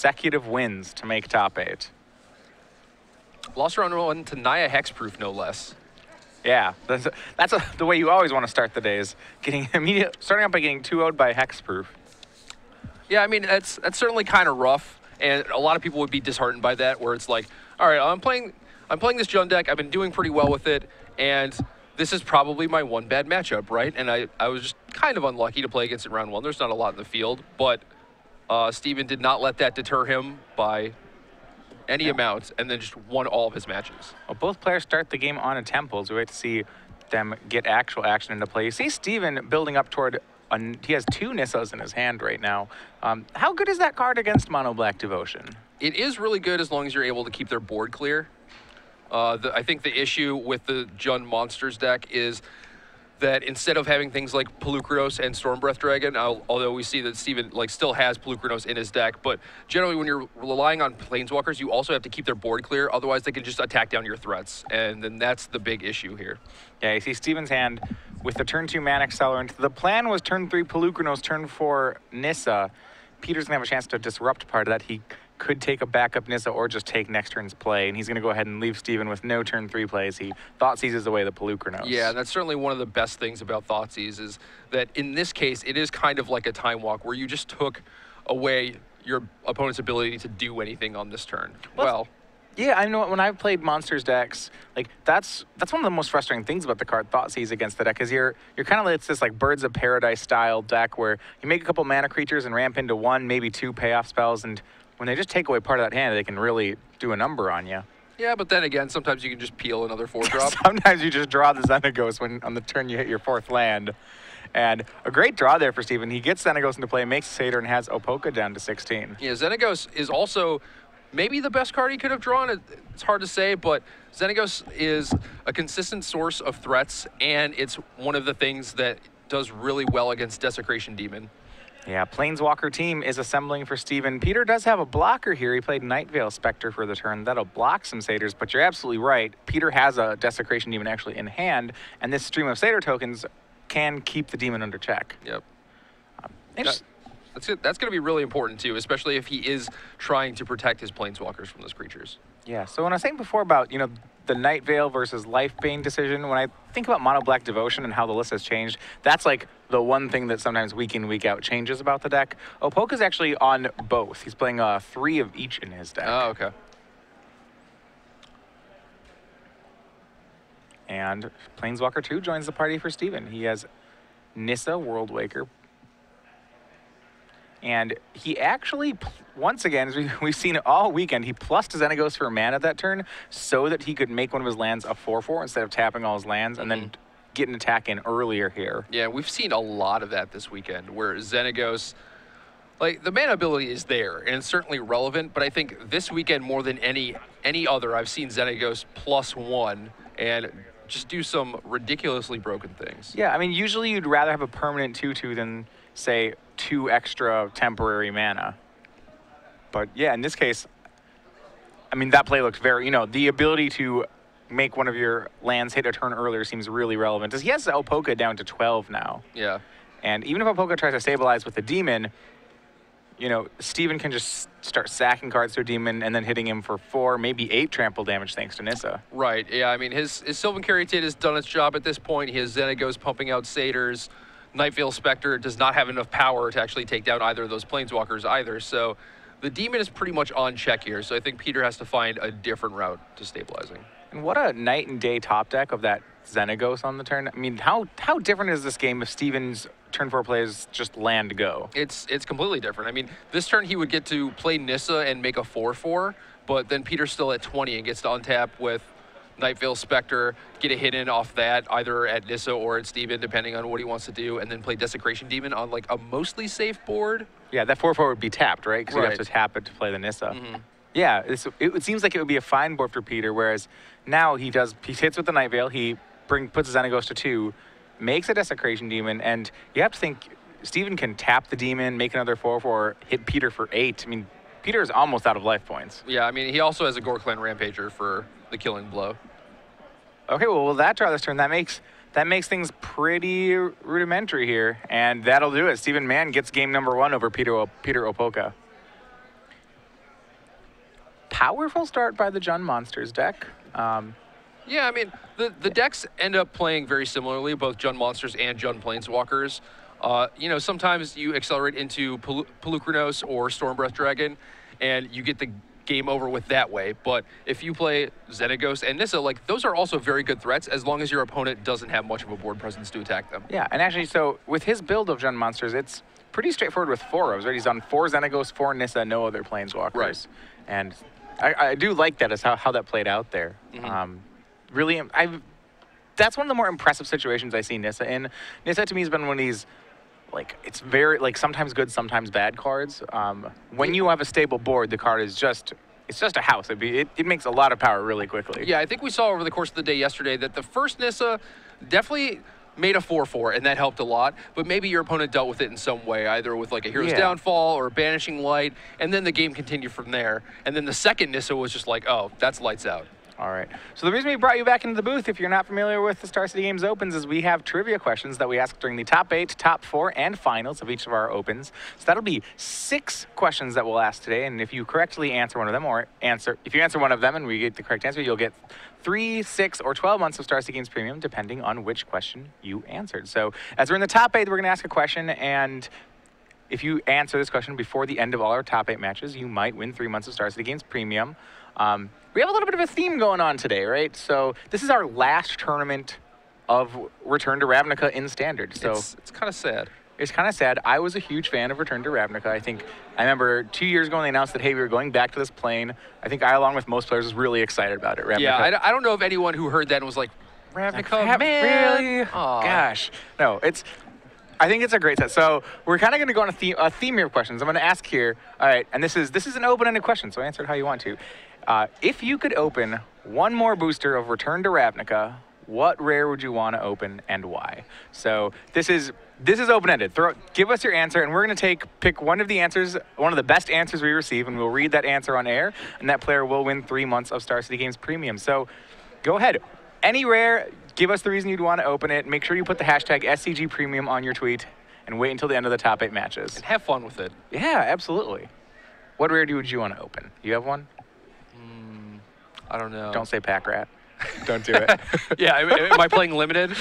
consecutive wins to make top 8. Lost round 1 to Naya Hexproof, no less. Yeah, that's the way you always want to start the days. Starting out by getting 2-0'd by Hexproof. Yeah, I mean, that's certainly kind of rough, and a lot of people would be disheartened by that, where it's like, all right, I'm playing this Jund deck, I've been doing pretty well with it, and this is probably my one bad matchup, right? And I was just kind of unlucky to play against it round 1. There's not a lot in the field, but Steven did not let that deter him by any amount, and then just won all of his matches. Well, both players start the game on a temple, so we wait to see them get actual action into play. You see Steven building up toward, he has 2 Nissas in his hand right now. How good is that card against Mono Black Devotion? It is really good as long as you're able to keep their board clear. I think the issue with the Jund Monsters deck is that instead of having things like Pelucranos and Stormbreath Dragon, although we see that Steven still has Pelucranos in his deck, but generally when you're relying on Planeswalkers, you also have to keep their board clear, otherwise they can just attack down your threats, and then that's the big issue here. Yeah, you see Steven's hand with the turn 2 Mana Accelerant. The plan was turn 3 Pelucranos, turn 4 Nissa. Peter's gonna have a chance to disrupt part of that. He could take a backup Nissa or just take next turn's play, and he's going to go ahead and leave Steven with no turn 3 plays. He Thoughtseizes away the Pelucranos. Yeah, and that's certainly one of the best things about Thoughtseize is that in this case, it is kind of like a time walk where you just took away your opponent's ability to do anything on this turn. Well, yeah, I know when I've played Monsters decks, like that's one of the most frustrating things about the card Thoughtseize against the deck, because you're kind of like, it's this like Birds of Paradise style deck where you make a couple mana creatures and ramp into 1, maybe 2 payoff spells, and when they just take away part of that hand, they can really do a number on you. Yeah, but then again, sometimes you can just peel another 4-drop. Sometimes you just draw the Xenagos when on the turn you hit your 4th land. And a great draw there for Steven. He gets Xenagos into play, makes a Satyr, and has Opolka down to 16. Yeah, Xenagos is also maybe the best card he could have drawn. It's hard to say, but Xenagos is a consistent source of threats, and it's one of the things that does really well against Desecration Demon. Yeah, Planeswalker team is assembling for Steven. Peter does have a blocker here. He played Nightveil Spectre for the turn. That'll block some Satyrs, but you're absolutely right. Peter has a Desecration Demon actually in hand, and this stream of Satyr tokens can keep the demon under check. Yep. That's going to be really important too, especially if he is trying to protect his Planeswalkers from those creatures. Yeah, so when I was saying before about, the Nightveil versus Lifebane decision, when I think about Mono Black Devotion and how the list has changed, that's like the one thing that sometimes week in, week out changes about the deck. Opolka's actually on both. He's playing 3 of each in his deck. Oh, okay. And Planeswalker 2 joins the party for Steven. He has Nissa, Worldwaker. And he actually, once again, as we've seen all weekend, he plussed his Xenagos for a mana that turn so that he could make one of his lands a 4/4 instead of tapping all his lands and then get an attack in earlier here. Yeah, we've seen a lot of that this weekend where Xenagos, like the mana ability is there and it's certainly relevant, but I think this weekend more than any other, I've seen Xenagos +1 and just do some ridiculously broken things. Yeah, I mean, usually you'd rather have a permanent 2/2 than, say, 2 extra temporary mana. But yeah, in this case, I mean, that play looks very, the ability to make one of your lands hit a turn earlier seems really relevant. He has Opolka down to 12 now. Yeah. And even if Opolka tries to stabilize with the demon, Steven can just start sacking cards to a demon and then hitting him for 4, maybe 8 trample damage thanks to Nissa. Right, yeah, I mean, his Sylvan Caryatid has done its job at this point. He has Xenagos pumping out Satyrs. Nightveil Spectre does not have enough power to actually take down either of those Planeswalkers either, so the demon is pretty much on check here, so I think Peter has to find a different route to stabilizing. And what a night and day top deck of that Xenagos on the turn. I mean, how different is this game if Steven's turn 4 plays just land go? It's completely different. I mean, this turn he would get to play Nissa and make a 4/4, but then Peter's still at 20 and gets to untap with Nightveil Spectre, get a hit in off that, either at Nissa or at Steven, depending on what he wants to do, and then play Desecration Demon on like a mostly safe board. Yeah, that 4/4 would be tapped, right? Because you have to tap it to play the Nissa. Yeah, it seems like it would be a fine board for Peter, whereas now he hits with the Nightveil, he puts his Xenagos to 2, makes a Desecration Demon, and you have to think Steven can tap the demon, make another 4/4, hit Peter for 8. I mean, Peter is almost out of life points. Yeah, I mean, he also has a Gore-Clan Rampager for the killing blow. Okay, well, that draw this turn, that makes things pretty rudimentary here, and that'll do it. Steven Mann gets game number 1 over Peter Opolka. powerful start by the Jund Monsters deck. Yeah, I mean, the decks end up playing very similarly, both Jund Monsters and Jund Planeswalkers. You know, sometimes you accelerate into Pelucranos or Stormbreath Dragon, and you get the game over with that way. But if you play Xenagos and Nissa, like, those are also very good threats as long as your opponent doesn't have much of a board presence to attack them. Yeah, and actually, so with his build of Jund Monsters, it's pretty straightforward with 4 ofs, right? He's on 4 Xenagos, 4 Nissa, no other Planeswalkers. Right. And I do like that as how that played out there. Really, that's one of the more impressive situations I see Nissa in. Nissa to me has been one of these, like, it's very, like, sometimes good, sometimes bad cards. When you have a stable board, the card is just, it's just a house. It makes a lot of power really quickly. Yeah, I think we saw over the course of the day yesterday that the first Nissa definitely made a 4/4, and that helped a lot, but maybe your opponent dealt with it in some way, either with like a Hero's Downfall or Banishing Light, and then the game continued from there. And then the second Nissa was just like, oh, that's lights out. All right. So the reason we brought you back into the booth, if you're not familiar with the Star City Games Opens, is we have trivia questions that we ask during the top 8, top 4, and finals of each of our Opens. So that'll be 6 questions that we'll ask today, and if you correctly answer one of them, if you answer one of them and we get the correct answer, you'll get 3, 6, or 12 months of Star City Games Premium, depending on which question you answered. So as we're in the top 8, we're going to ask a question, and if you answer this question before the end of all our top 8 matches, you might win 3 months of Star City Games Premium. We have a little bit of a theme going on today, right? So this is our last tournament of Return to Ravnica in Standard. So it's kind of sad. It's kind of sad. I was a huge fan of Return to Ravnica. I remember 2 years ago when they announced that, hey, we were going back to this plane. I think I, along with most players, was really excited about it. Ravnica. Yeah, I don't know of anyone who heard that and was like, Ravnica, man. Really? Aww. Gosh. No, I think it's a great set. So we're kind of going to go on a theme here of questions. I'm going to ask here. All right, and this is an open-ended question, so answer it how you want to. If you could open one more booster of Return to Ravnica, what rare would you want to open and why? So this is open-ended. Give us your answer, and we're going to pick one of the answers, one of the best answers we receive, and we'll read that answer on air, and that player will win 3 months of Star City Games Premium. So go ahead. Any rare, give us the reason you'd want to open it. Make sure you put the hashtag SCG Premium on your tweet, and wait until the end of the top 8 matches. And have fun with it. Yeah, absolutely. What rare would you want to open? You have one? I don't know. Don't say Pack Rat. Don't do it. Yeah, am I playing limited?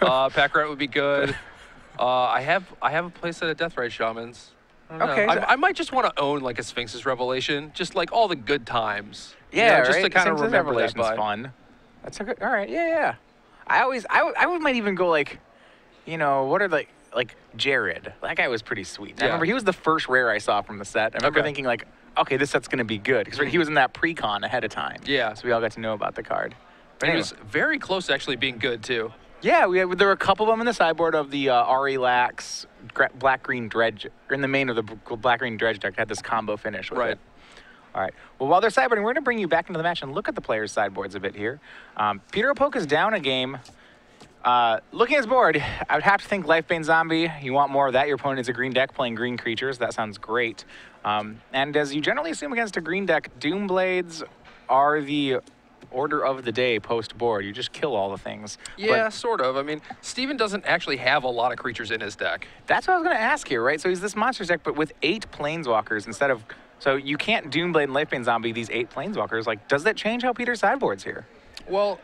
Pack Rat would be good. I have a playset of Deathrite Shamans. Okay. I might just want to own like a Sphinx's Revelation, just like all the good times. Yeah, just right? to kind of Sphinx's remember that Revelation's fun. That's a good. All right. Yeah. I might even go like, what are like Jared? That guy was pretty sweet. Yeah. I remember he was the first rare I saw from the set. I remember thinking like, okay, this set's gonna be good because he was in that pre-con ahead of time. Yeah. So we all got to know about the card. But anyway. He was very close to actually being good too. Yeah, there were a couple of them in the sideboard of the Ari Lax Black-Green Dredge, or in the main of the Black-Green Dredge deck had this combo finish with it. All right. Well, while they're sideboarding, we're going to bring you back into the match and look at the players' sideboards a bit here. Peter Opolka's down a game. Looking at his board, I would have to think Lifebane Zombie. You want more of that. Your opponent is a green deck playing green creatures. That sounds great. And as you generally assume against a green deck, Doomblades are the order of the day post-board. You just kill all the things. Yeah, sort of. I mean, Steven doesn't actually have a lot of creatures in his deck. That's what I was going to ask here, right? So he's this monsters deck, but with 8 Planeswalkers instead of... So you can't Doomblade and Lifebane Zombie these 8 Planeswalkers. Like, does that change how Peter sideboards here? Well,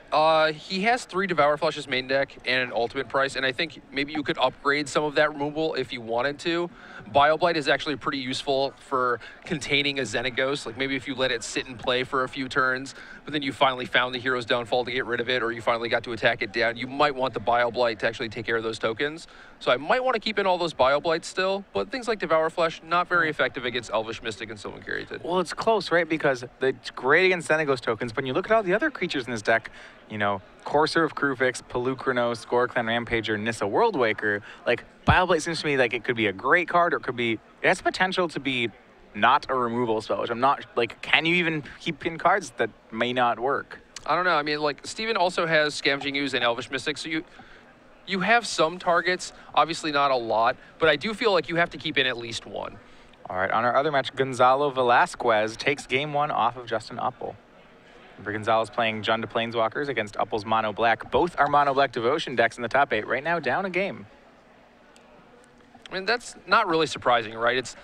he has 3 Devour Flesh's main deck and an ultimate price, and I think maybe you could upgrade some of that removal if you wanted to. Bioblight is actually pretty useful for containing a Xenagos. Like maybe if you let it sit and play for a few turns, but then you finally found the Hero's Downfall to get rid of it, or you finally got to attack it down, you might want the Bioblight to actually take care of those tokens. So I might want to keep in all those Bioblights still, but things like Devour Flesh, not very effective against Elvish Mystic and Sylvan Caryatid. Well, it's close, right? Because it's great against Xenagos tokens, but when you look at all the other creatures in this deck, Courser of Krufix, Pelucranos, Gorklan Rampager, Nissa Worldwaker, like, Bioblight seems to me like it could be a great card, or it has potential to be not a removal spell, which I'm not, like, can you even keep in cards that may not work? I don't know. I mean, like, Steven also has Scavenging Ooze and Elvish Mystic, so you have some targets, obviously not a lot, but I do feel like you have to keep in at least one. All right, on our other match, Gonzalo Velasquez takes game 1 off of Justin Uppel. Remember, Gonzalo's playing Jund Planeswalkers against Uppel's Mono Black. Both are Mono Black Devotion decks in the top 8. Right now, down a game. I mean, that's not really surprising, right?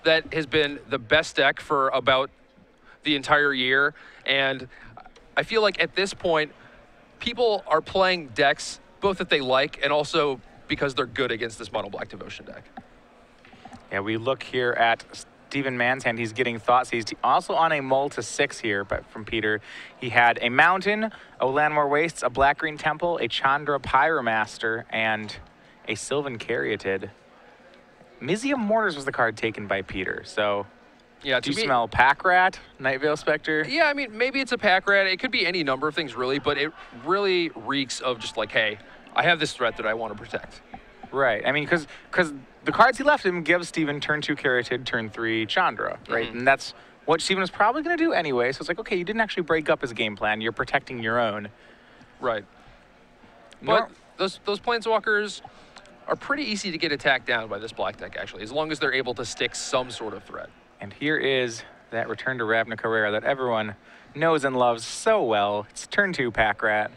That has been the best deck for about the entire year. And I feel like at this point, people are playing decks both that they like and also because they're good against this mono black devotion deck. Yeah, we look here at Stephen Mann's hand. He's getting thoughts. He's also on a mull to 6 here, but from Peter. He had a Mountain, a Landmore Wastes, a Black-Green Temple, a Chandra Pyromaster, and a Sylvan Caryatid. Mizium Mortars was the card taken by Peter, so... Yeah, do you smell Pack Rat, Night Veil Spectre? Yeah, I mean, maybe it's a Pack Rat. It could be any number of things, really, but it really reeks of just like, hey, I have this threat that I want to protect. Right. I mean, because the cards he left him give Steven turn 2 Caryatid, turn 3 Chandra, right? And that's what Steven was probably going to do anyway. So it's like, okay, you didn't actually break up his game plan. You're protecting your own. Right. But those Planeswalkers are pretty easy to get attacked down by this black deck, actually, as long as they're able to stick some sort of threat. And here is that Return to Ravnica Rare that everyone knows and loves so well. It's turn 2 Pack Rat.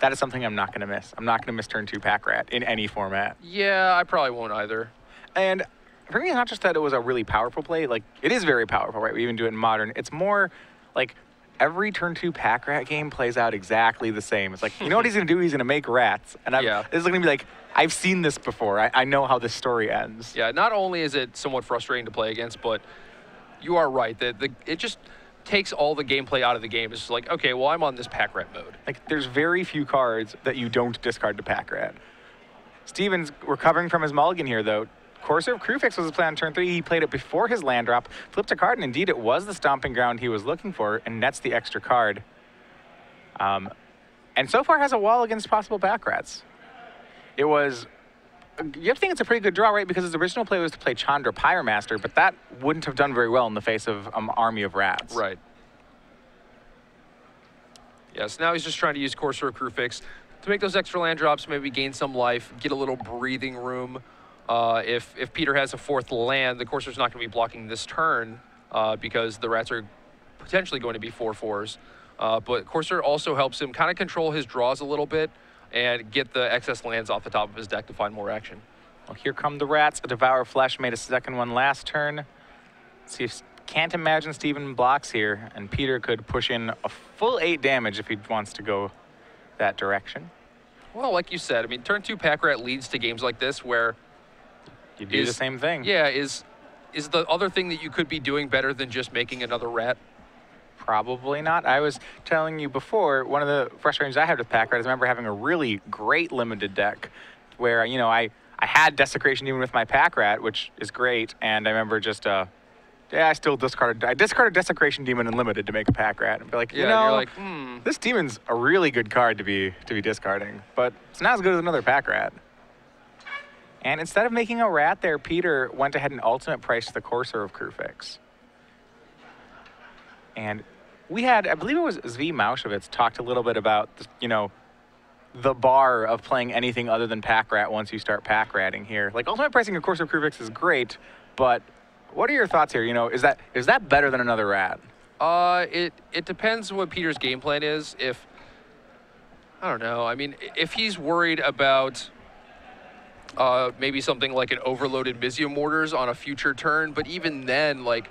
That is something I'm not going to miss. I'm not going to miss turn 2 Pack Rat in any format. Yeah, I probably won't either. And for me, it's not just that it was a really powerful play. Like, it is very powerful, right? We even do it in Modern. It's more like every turn 2 Pack Rat game plays out exactly the same. It's like, you know what he's going to do? He's going to make rats. And this is going to be like, I've seen this before. I know how this story ends. Yeah, not only is it somewhat frustrating to play against, but you are right. It just takes all the gameplay out of the game. It's just like, okay, well, I'm on this Pack Rat mode. Like, there's very few cards that you don't discard to Pack Rat. Steven's recovering from his mulligan here, though. Courser of Crewfix was his play on turn 3. He played it before his land drop, flipped a card, and indeed it was the stomping ground he was looking for, and nets the extra card. And so far has a wall against possible Pack Rats. You have to think it's a pretty good draw, right? Because his original play was to play Chandra Pyromaster, but that wouldn't have done very well in the face of an army of rats. Right. Yeah, so now he's just trying to use Courser of Crewfix to make those extra land drops, maybe gain some life, get a little breathing room. If Peter has a 4th land, the Courser's not going to be blocking this turn because the rats are potentially going to be 4/4s. But Courser also helps him kind of control his draws a little bit and get the excess lands off the top of his deck to find more action. Well, here come the rats. A Devour Flesh made a second one last turn. Let's see if can't imagine Steven blocks here, and Peter could push in a full 8 damage if he wants to go that direction. Well, like you said, I mean, turn 2 Pack Rat leads to games like this where you do the same thing. Yeah, is the other thing that you could be doing better than just making another rat? Probably not. I was telling you before, one of the frustrations I had with Pack Rat is I remember having a really great limited deck where, you know, I had Desecration Demon with my Pack Rat, which is great, and I remember just, I discarded Desecration Demon in limited to make a Pack Rat and be like, you're like, this demon's a really good card to be discarding, but it's not as good as another Pack Rat. And instead of making a rat there, Peter went ahead and ultimate priced the Courser of Crewfix. And we had, I believe it was Zvi Maushevitz, talked a little bit about, you know, the bar of playing anything other than Pack Rat once you start Pack Ratting here. Like, ultimate pricing of Courser of Crewfix is great, but what are your thoughts here? You know, is that better than another rat? It depends what Peter's game plan is. I don't know. I mean, if he's worried about maybe something like an overloaded Mizium Mortars on a future turn, but even then, like,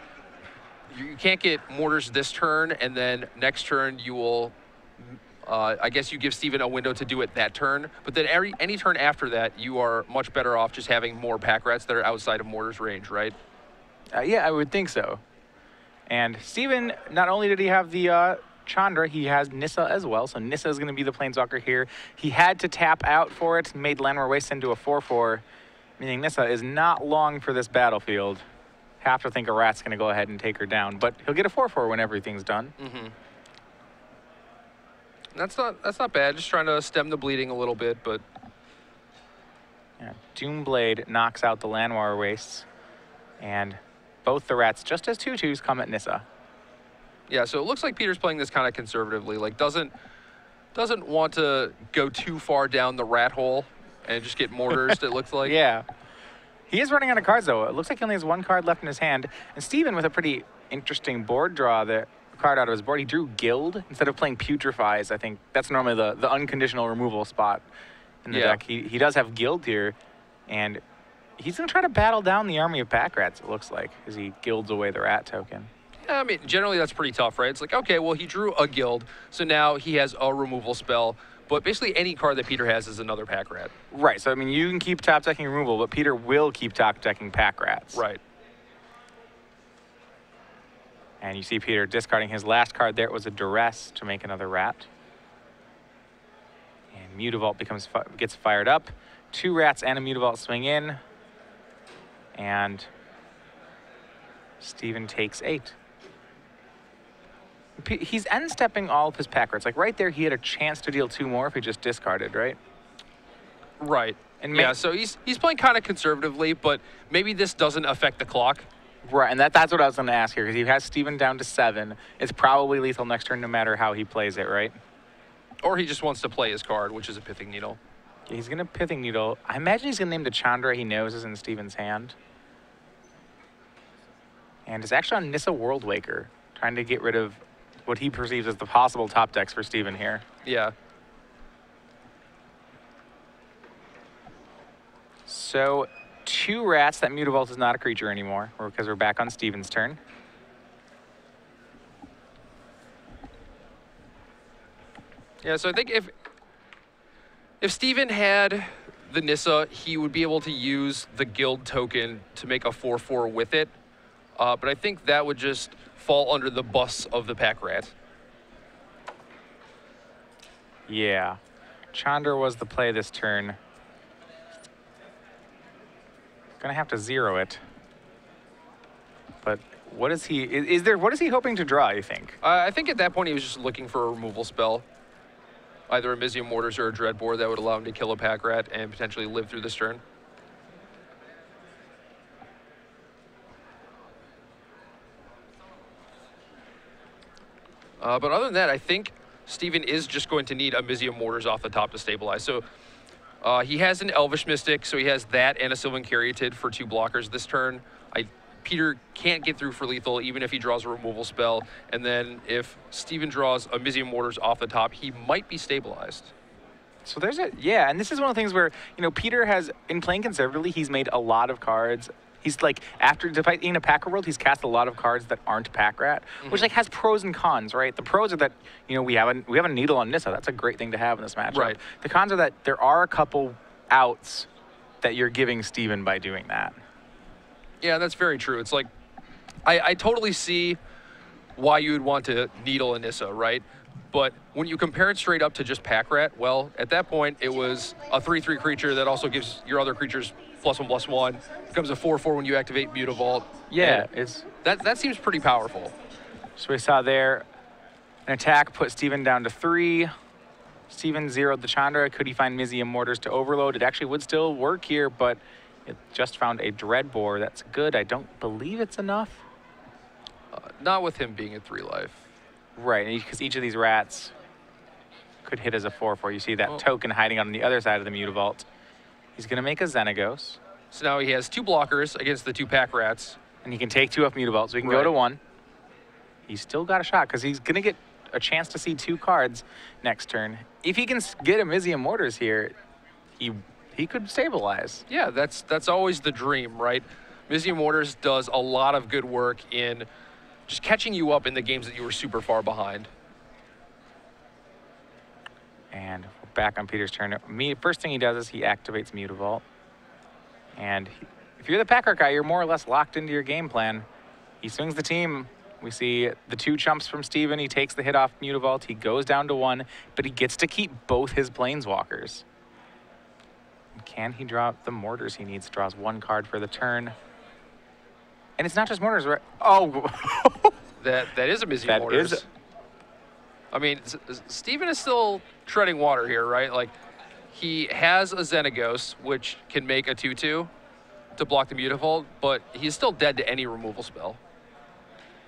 you can't get Mortars this turn, and then next turn you will, I guess you give Steven a window to do it that turn, but then any turn after that, you are much better off just having more Pack Rats that are outside of Mortars range, right? Yeah, I would think so. And Steven, not only did he have the Chandra, he has Nissa as well, so Nissa is going to be the Planeswalker here. He had to tap out for it, made Landmore Waste into a 4/4, meaning Nissa is not long for this battlefield. Have to think a rat's going to go ahead and take her down, but he'll get a 4/4 when everything's done. Mm-hmm. That's not bad. Just trying to stem the bleeding a little bit, but yeah, Doomblade knocks out the Landmore Wastes, and both the rats, just as 2/2s, come at Nissa. Yeah, so it looks like Peter's playing this kind of conservatively. Like, doesn't want to go too far down the rat hole and just get mortars. It looks like. Yeah. He is running out of cards, though. It looks like he only has 1 card left in his hand. And Steven, with a pretty interesting board draw, the card out of his board, he drew Guild instead of playing Putrefies. I think that's normally the unconditional removal spot in the deck. He does have Guild here, and he's going to try to battle down the army of Pack Rats, it looks like, as he guilds away the rat token. Yeah, I mean, generally that's pretty tough, right? It's like, okay, well, he drew a guild, so now he has a removal spell. But basically any card that Peter has is another pack rat. Right, so I mean, you can keep top decking removal, but Peter will keep top decking pack rats. Right. And you see Peter discarding his last card there. It was a duress to make another rat. And Mutavault gets fired up. 2 rats and a Mutavault swing in. And Steven takes 8. He's end-stepping all of his pack rats. Like right there, he had a chance to deal 2 more if he just discarded, right? Right. And yeah, so he's playing kind of conservatively, but maybe this doesn't affect the clock. Right, and that's what I was going to ask here, because he has Steven down to 7. It's probably lethal next turn no matter how he plays it, right? Or he just wants to play his card, which is a Pithing Needle. Yeah, he's going to Pithing Needle. I imagine he's going to name the Chandra he knows is in Steven's hand. And it's actually on Nissa Worldwaker, trying to get rid of what he perceives as the possible top decks for Steven here. Yeah. So 2 rats. That Mutavault is not a creature anymore, because we're back on Steven's turn. Yeah, so I think if Steven had the Nissa, he would be able to use the guild token to make a 4/4 with it. But I think that would just fall under the bus of the pack rat. Yeah. Chandra was the play this turn. Gonna have to 0 it. But what is he what is he hoping to draw, you think? I think at that point he was just looking for a removal spell. Either a Mizium Mortars or a Dreadbore that would allow him to kill a pack rat and potentially live through this turn. But other than that, I think Steven is just going to need a Mizium Mortars off the top to stabilize. So he has an Elvish Mystic, so he has that and a Sylvan Caryatid for 2 blockers this turn. Peter can't get through for lethal even if he draws a removal spell. And then if Steven draws a Mizium Mortars off the top, he might be stabilized. So there's yeah, and this is one of the things where, Peter has, in playing conservatively, he's made a lot of cards. He's like, despite being a Packer world, he's cast a lot of cards that aren't Pack Rat, which like has pros and cons, right? The pros are that, we have a needle on Nissa. That's a great thing to have in this matchup. Right. The cons are that there are a couple outs that you're giving Steven by doing that. Yeah, that's very true. It's like, I totally see why you would want to needle a Nissa, right? But when you compare it straight up to just Pack Rat, well, at that point, it was a 3/3 creature that also gives your other creatures +1/+1. Becomes a 4/4 when you activate Mutavault. Yeah, that seems pretty powerful. So we saw there an attack put Steven down to 3. Steven 0'd the Chandra. Could he find Mizium Mortars to overload? It actually would still work here, but it just found a Dreadbore. That's good. I don't believe it's enough. Not with him being at 3 life. Right, because each of these rats could hit as a 4/4. You see that token hiding on the other side of the Mutavault. He's going to make a Xenagos. So now he has 2 blockers against the 2 pack rats. And he can take 2 off Mutavault, so he can go to 1. He's still got a shot, because he's going to get a chance to see 2 cards next turn. If he can get a Mizium Mortars here, he could stabilize. Yeah, that's always the dream, right? Mizium Mortars does a lot of good work in just catching you up in the games that you were super far behind. And we're back on Peter's turn. First thing he does is he activates Mutavault. And if you're the Packer guy, you're more or less locked into your game plan. He swings the team. We see the 2 chumps from Steven. He takes the hit off Mutavault. He goes down to 1, but he gets to keep both his Planeswalkers. Can he draw the Mortars he needs? Draws 1 card for the turn. And it's not just Mortars, right? Oh. that is a Mizium Mortars. I mean, Steven is still treading water here, right? Like, he has a Xenagos, which can make a 2/2 to block the Mutavault, but he's still dead to any removal spell.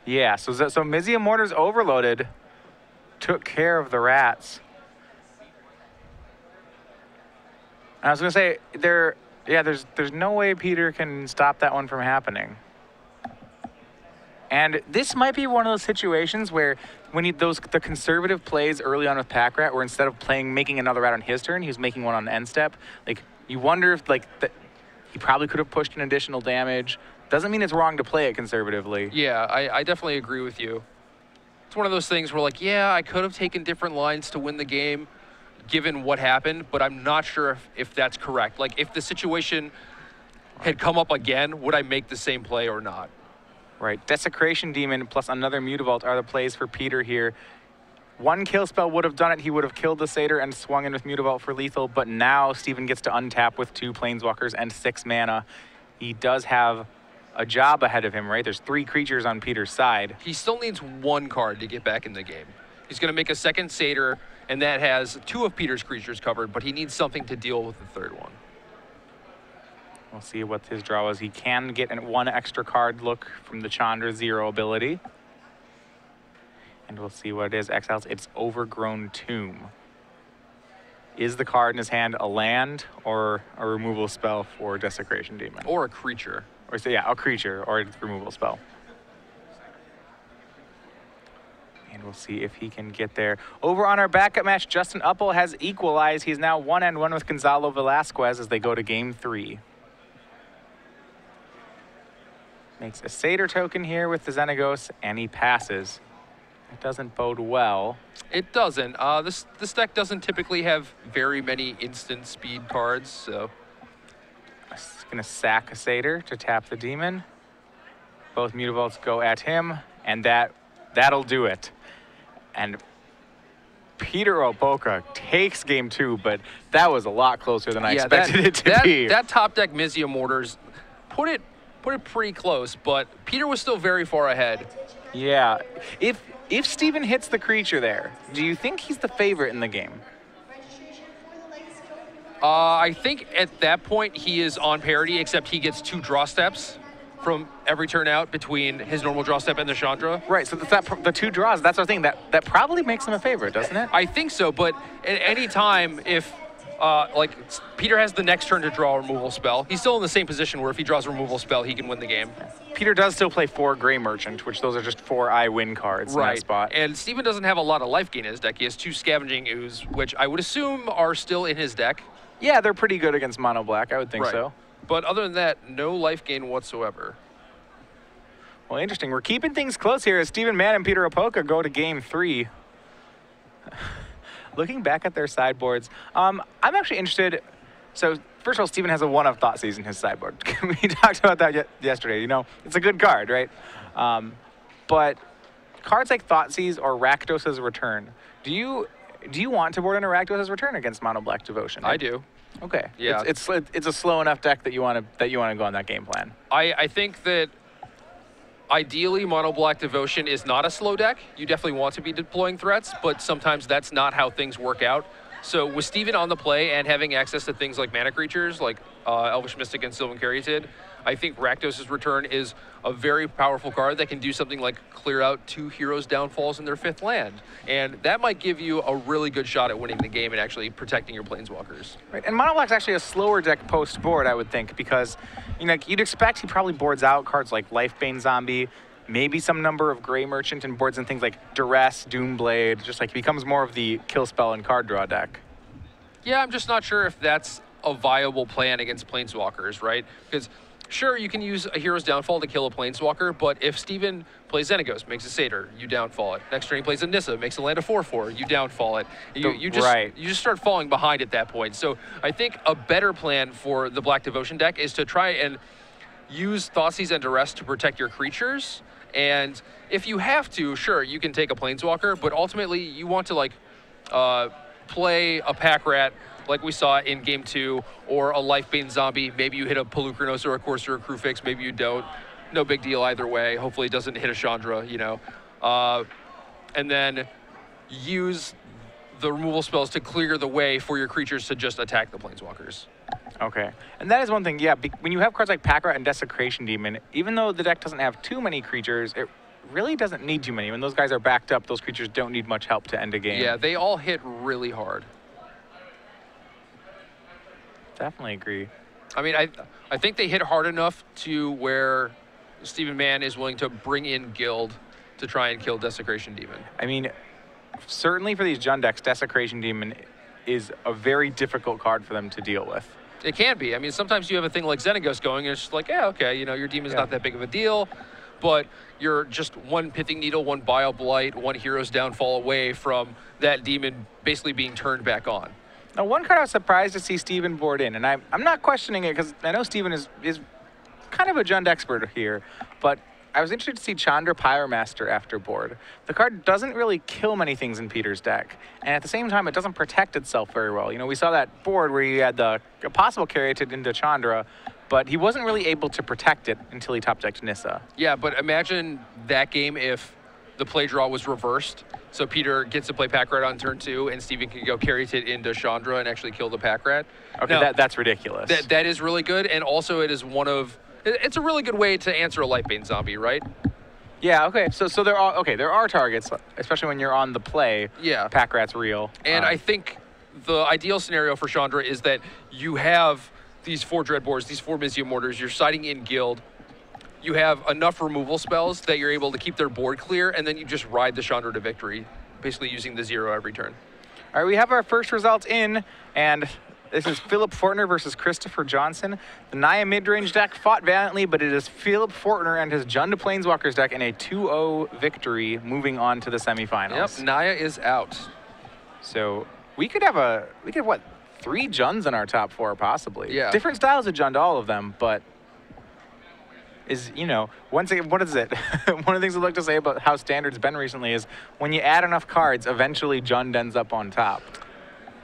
Yeah, so Mizium Mortars overloaded, took care of the rats. And I was going to say, there's no way Peter can stop that one from happening. And this might be one of those situations where when the conservative plays early on with Pack Rat, where instead of making another rat on his turn, he was making one on the end step. Like, you wonder if He probably could have pushed an additional damage. Doesn't mean it's wrong to play it conservatively. Yeah, I definitely agree with you. It's one of those things where, like, yeah, I could have taken different lines to win the game given what happened, but I'm not sure if that's correct. Like, if the situation had come up again, would I make the same play or not? Right. Desecration Demon plus another Mutavault are the plays for Peter here. One kill spell would have done it. He would have killed the Satyr and swung in with Mutavault for lethal, but now Steven gets to untap with 2 Planeswalkers and 6 mana. He does have a job ahead of him, right? There's 3 creatures on Peter's side. He still needs 1 card to get back in the game. He's going to make a second Satyr, and that has 2 of Peter's creatures covered, but he needs something to deal with the 3rd one. We'll see what his draw is. He can get 1 extra card look from the Chandra 0 ability. And we'll see what it is. Exiles, it's Overgrown Tomb. Is the card in his hand a land or a removal spell for Desecration Demon? Or a creature. Or so, yeah, a creature or a removal spell. And we'll see if he can get there. Over on our backup match, Justin Uppel has equalized. He's now 1-1 with Gonzalo Velasquez as they go to game 3. Makes a Satyr token here with the Xenagos, and he passes. It doesn't bode well. It doesn't. This deck doesn't typically have very many instant speed cards, so. He's going to sack a Satyr to tap the Demon. Both Mutavaults go at him, and that'll do it. And Peter Opolka takes game 2, but that was a lot closer than I expected it to be. That top deck Mizzium Mortars put it pretty close, but Peter was still very far ahead. Yeah. If Steven hits the creature there, do you think he's the favorite in the game? I think at that point he is on parity, except he gets 2 draw steps from every turn out between his normal draw step and the Chandra. Right, so the 2 draws, that's our thing. That probably makes him a favorite, doesn't it? I think so, but at any time, if like Peter has the next turn to draw a removal spell, he's still in the same position where if he draws a removal spell, he can win the game. Peter does still play 4 Gray Merchant, which those are just 4 I win cards in that spot. And Steven doesn't have a lot of life gain in his deck. He has 2 Scavenging Ooze, which I would assume are still in his deck. Yeah, they're pretty good against Mono Black, I would think so. But other than that, no life gain whatsoever. Well, interesting. We're keeping things close here as Steven Mann and Peter Opolka go to game 3. Looking back at their sideboards, I'm actually interested. So, first of all, Steven has a 1 of Thoughtseize in his sideboard. We talked about that yesterday. You know, it's a good card, right? But cards like Thoughtseize or Rakdos' Return, do you want to board in a Rakdos' Return against Mono Black Devotion? I do. Okay. Yeah. It's a slow enough deck that you want to go on that game plan. I think that ideally, Mono Black Devotion is not a slow deck. You definitely want to be deploying threats, but sometimes that's not how things work out. So with Steven on the play and having access to things like mana creatures, like Elvish Mystic and Sylvan Caryatid, I think Rakdos' Return is a very powerful card that can do something like clear out 2 Heroes' Downfalls in their 5th land. And that might give you a really good shot at winning the game and actually protecting your Planeswalkers. Right, and Mono Black's actually a slower deck post-board, I would think, because you'd expect he probably boards out cards like Lifebane Zombie, maybe some number of Gray Merchant, and boards in things like Duress, Doomblade, just like he becomes more of the kill spell and card draw deck. Yeah, I'm just not sure if that's a viable plan against Planeswalkers, right? Because sure, you can use a Hero's Downfall to kill a Planeswalker, but if Steven plays Xenagos, makes a Satyr, you downfall it. Next turn he plays a Nissa, makes a land of 4/4, you downfall it. You just start falling behind at that point. So I think a better plan for the Black Devotion deck is to try and use Thoughtseize and Duress to protect your creatures. And if you have to, sure, you can take a Planeswalker, but ultimately you want to play a Pack Rat like we saw in game 2, or a Lifebane Zombie. Maybe you hit a Pelucranos or a Courser or a Crewfix, maybe you don't. No big deal either way. Hopefully it doesn't hit a Chandra, you know. And then use the removal spells to clear the way for your creatures to just attack the Planeswalkers. Okay, and that is one thing, yeah, when you have cards like Pack Rat and Desecration Demon, even though the deck doesn't have too many creatures, it really doesn't need too many. When those guys are backed up, those creatures don't need much help to end a game. Yeah, they all hit really hard. Definitely agree. I mean, I think they hit hard enough to where Steven Mann is willing to bring in Guild to try and kill Desecration Demon. I mean, certainly for these Jund decks, Desecration Demon is a very difficult card for them to deal with. It can be. I mean, sometimes you have a thing like Xenagos going, and it's just like, yeah, okay, you know, your demon's not that big of a deal, but you're just one Pithing Needle, one Bile Blight, one Hero's Downfall away from that demon basically being turned back on. Now, one card I was surprised to see Steven board in, and I'm not questioning it because I know Steven is kind of a Jund expert here, but I was interested to see Chandra Pyromaster after board. The card doesn't really kill many things in Peter's deck, and at the same time, it doesn't protect itself very well. You know, we saw that board where he had a possible Caryatid into Chandra, but he wasn't really able to protect it until he top-decked Nissa. Yeah, but imagine that game if the play draw was reversed. So Peter gets to play Pack Rat on turn 2, and Steven can go Caryatid into Chandra and actually kill the Pack Rat. Okay, now, that's ridiculous. That is really good, and also it is one of... It's a really good way to answer a Lightbane zombie, right? Yeah, okay. So there are targets, especially when you're on the play. Yeah. Pack Rat's real. And I think the ideal scenario for Chandra is that you have these 4 Dreadbores, these 4 Mizzium Mortars, you're siding in guild, you have enough removal spells that you're able to keep their board clear, and then you just ride the Chandra to victory, basically using the 0 every turn. All right, we have our first results in, and this is Philip Fortner versus Christopher Johnson. The Naya midrange deck fought valiantly, but it is Philip Fortner and his Jund Planeswalkers deck in a 2-0 victory, moving on to the semifinals. Yep, Naya is out. So we could have what, 3 Junds in our top 4 possibly. Yeah. Different styles of Jund, all of them, but is, you know, once again, what is it? One of the things I'd like to say about how Standard's been recently is when you add enough cards, eventually Jund ends up on top.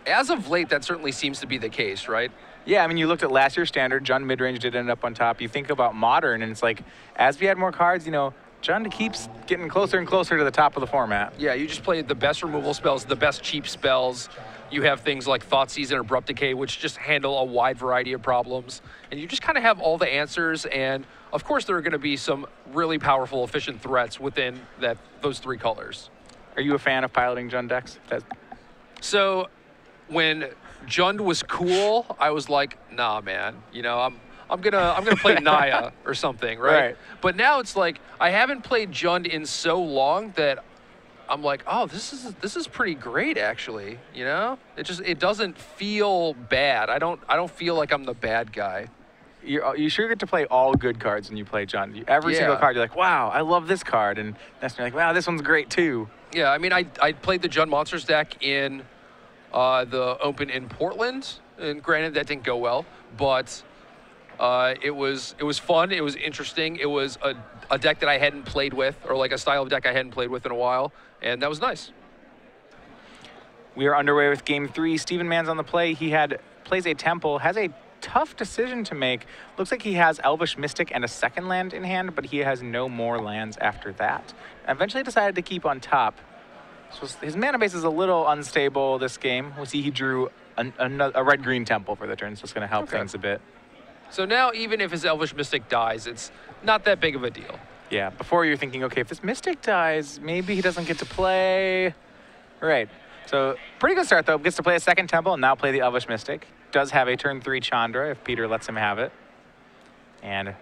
As of late, that certainly seems to be the case, right? Yeah, I mean, you looked at last year's Standard, Jund midrange did end up on top. You think about Modern, and it's like, as we add more cards, you know, Jund keeps getting closer and closer to the top of the format. Yeah, you just play the best removal spells, the best cheap spells. You have things like Thoughtseize and Abrupt Decay, which just handle a wide variety of problems. And you just kind of have all the answers, and of course there are going to be some really powerful, efficient threats within those 3 colors. Are you a fan of piloting Jund decks? So when Jund was cool, I was like, nah, man. You know, I'm gonna play Naya or something, right? But now it's like I haven't played Jund in so long that I'm like, oh, this is pretty great actually. You know, it doesn't feel bad. I don't feel like I'm the bad guy. You sure get to play all good cards when you play Jund. Every single card, you're like, wow, I love this card, and that's you're like, wow, this one's great too. Yeah, I mean, I played the Jund Monsters deck in the Open in Portland, and granted that didn't go well, but it was fun. It was interesting. It was a deck that I hadn't played with, or like a style of deck I hadn't played with in a while, and that was nice. We are underway with Game 3. Steven Mann's on the play. He plays a Temple, has a tough decision to make. Looks like he has Elvish Mystic and a second land in hand, but he has no more lands after that. Eventually decided to keep on top. So his mana base is a little unstable this game. We see he drew a red-green Temple for the turn, so it's going to help things a bit. So now, even if his Elvish Mystic dies, it's not that big of a deal. Yeah, before you're thinking, okay, if this Mystic dies, maybe he doesn't get to play. Right. So pretty good start, though. Gets to play a second Temple and now play the Elvish Mystic. Does have a turn 3 Chandra if Peter lets him have it. And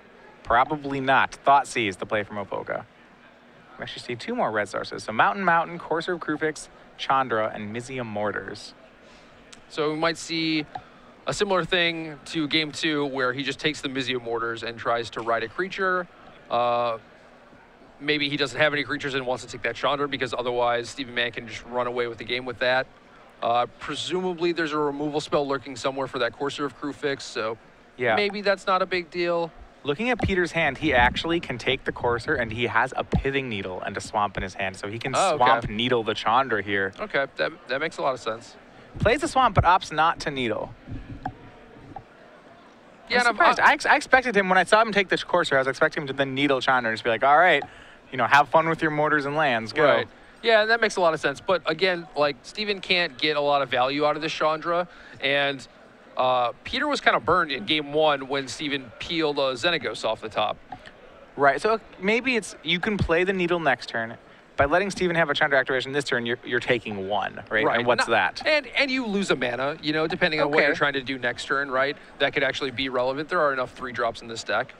probably not. Thoughtseize, the play from Opolka. We actually see 2 more red sources. So Mountain, Courser of Krufix, Chandra, and Mizzium Mortars. So we might see a similar thing to Game 2 where he just takes the Mizzium Mortars and tries to ride a creature. Maybe he doesn't have any creatures and wants to take that Chandra because otherwise Steven Mann can just run away with the game with that. Presumably there's a removal spell lurking somewhere for that Courser of Krufix, so maybe that's not a big deal. Looking at Peter's hand, he actually can take the Courser, and he has a Pithing Needle and a Swamp in his hand, so he can Swamp Needle the Chandra here. Okay, that makes a lot of sense. Plays the Swamp, but opts not to Needle. Yeah, I expected him, when I saw him take the Courser, I was expecting him to then Needle Chandra and just be like, all right, you know, have fun with your mortars and lands, go. Right. Yeah, that makes a lot of sense. But again, like, Steven can't get a lot of value out of this Chandra, and Peter was kind of burned in Game 1 when Steven peeled a Xenagos off the top. Right, so maybe it's, you can play the Needle next turn. By letting Steven have a Chandra activation this turn, you're taking 1, right? And what's that? And you lose a mana, you know, depending on what you're trying to do next turn, right? That could actually be relevant. There are enough 3-drops in this deck.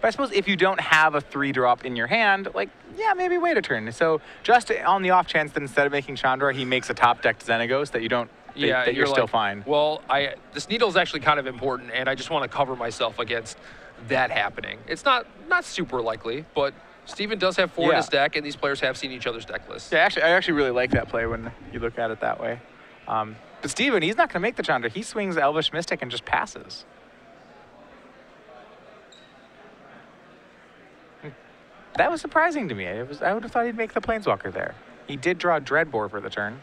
But I suppose if you don't have a 3-drop in your hand, like, yeah, maybe wait a turn. So just on the off chance that instead of making Chandra, he makes a top-decked Xenagos that you don't that you're still fine. Well, this needle is actually kind of important, and I just want to cover myself against that happening. It's not super likely, but Steven does have 4 in his deck, and these players have seen each other's deck lists. Yeah, I actually really like that play when you look at it that way. But Steven, he's not going to make the Chandra. He swings Elvish Mystic and just passes. That was surprising to me. I would have thought he'd make the Planeswalker there. He did draw Dreadbore for the turn.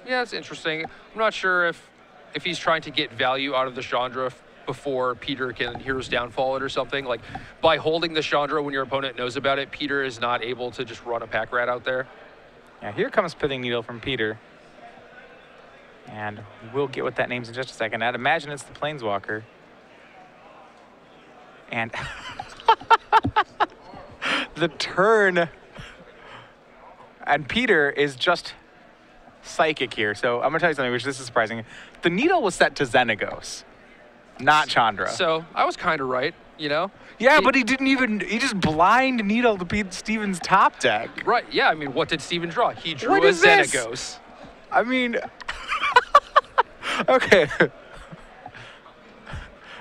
Yeah, it's interesting. I'm not sure if he's trying to get value out of the Chandra before Peter can Hero's Downfall it or something. Like, by holding the Chandra when your opponent knows about it, Peter is not able to just run a pack rat out there. Yeah, here comes Pithing Needle from Peter. And we'll get what that name's in just a second. I'd imagine it's the Planeswalker. And the turn. And Peter is just psychic here. So I'm going to tell you something, which this is surprising. The needle was set to Xenagos, not Chandra. So I was kind of right, you know? Yeah, but he just blind needled to beat Steven's top deck. Right, yeah. I mean, what did Steven draw? He drew a Xenagos. I mean, okay.